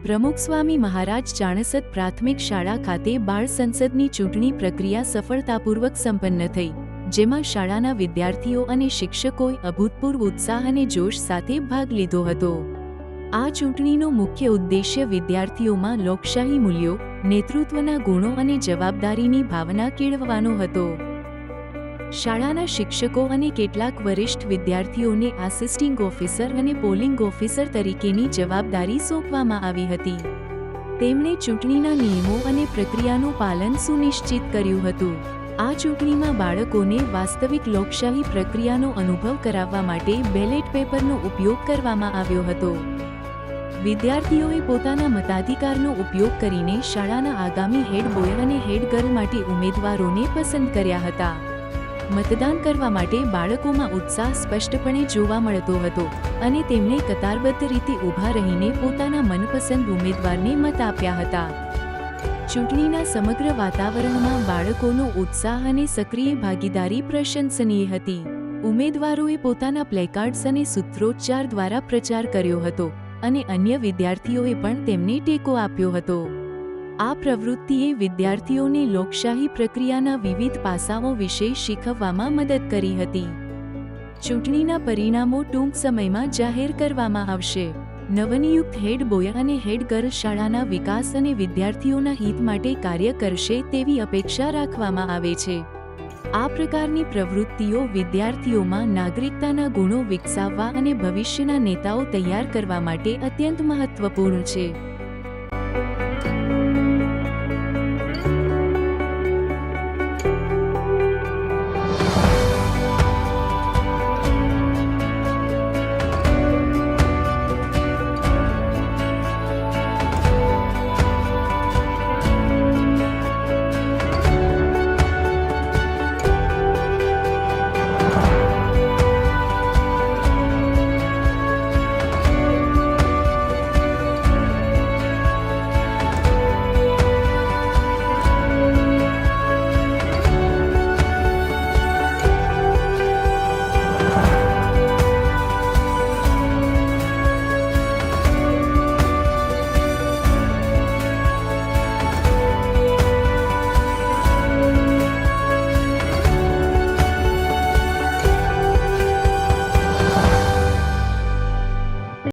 પ્રમુખ સ્વામી મહારાજ ચાણસદ પ્રાથમિક શાળા ખાતે બાળ સંસદની ચૂંટણી પ્રક્રિયા સફળતાપૂર્વક સંપન્ન થઈ, જેમાં શાળાના વિદ્યાર્થીઓ અને શિક્ષકોએ અભૂતપૂર્વ ઉત્સાહ અને જોશ સાથે ભાગ લીધો હતો. આ ચૂંટણીનો મુખ્ય ઉદ્દેશ્ય વિદ્યાર્થીઓમાં લોકશાહી મૂલ્યો, નેતૃત્વના ગુણો અને જવાબદારીની ભાવના કેળવવાનો હતો. શાળાના શિક્ષકો અને કેટલાક વરિષ્ઠ વિદ્યાર્થીઓને આસિસ્ટિંગ ઓફિસર અને પોલિંગ ઓફિસર તરીકેની જવાબદારી સોંપવામાં આવી હતી. તેમણે ચૂંટણીના નિયમો અને પ્રક્રિયાનું પાલન સુનિશ્ચિત કર્યું હતું. આ ચૂંટણીમાં બાળકોને વાસ્તવિક લોકશાહી પ્રક્રિયાનો અનુભવ કરાવવા માટે બેલેટ પેપરનો ઉપયોગ કરવામાં આવ્યો હતો. વિદ્યાર્થીઓએ પોતાના મતાધિકારનો ઉપયોગ કરીને શાળાના આગામી હેડ બોય અને હેડ ગર્લ માટે ઉમેદવારોને પસંદ કર્યા હતા. મતદાન કરવા માટે બાળકોમાં ઉત્સાહ સ્પષ્ટપણે જોવા મળતો હતો અને તેમણે કતારબદ્ધ રીતે ઊભા રહીને પોતાના મનપસંદ ઉમેદવારને મત આપ્યા હતા. ચૂંટણીના સમગ્ર વાતાવરણમાં બાળકોનો ઉત્સાહ અને સક્રિય ભાગીદારી પ્રશંસનીય હતી. ઉમેદવારોએ પોતાના પ્લેકાર્ડ્સ અને સૂત્રોચ્ચાર દ્વારા પ્રચાર કર્યો હતો અને અન્ય વિદ્યાર્થીઓએ પણ તેમને ટેકો આપ્યો હતો. આ પ્રવૃત્તિએ વિદ્યાર્થીઓને લોકશાહી પ્રક્રિયાના વિવિધ પાસાઓ વિશે શીખવવામાં મદદ કરી હતી. ચૂંટણીના પરિણામો ટૂંક સમયમાં જાહેર કરવામાં આવશે. નવનિયુક્ત હેડ બોય અને હેડ ગર્લ શાળાના વિકાસ અને વિદ્યાર્થીઓના હિત માટે કાર્ય કરશે તેવી અપેક્ષા રાખવામાં આવે છે. આ પ્રકારની પ્રવૃત્તિઓ વિદ્યાર્થીઓમાં નાગરિકતાના ગુણો વિકસાવવા અને ભવિષ્યના નેતાઓ તૈયાર કરવા માટે અત્યંત મહત્વપૂર્ણ છે.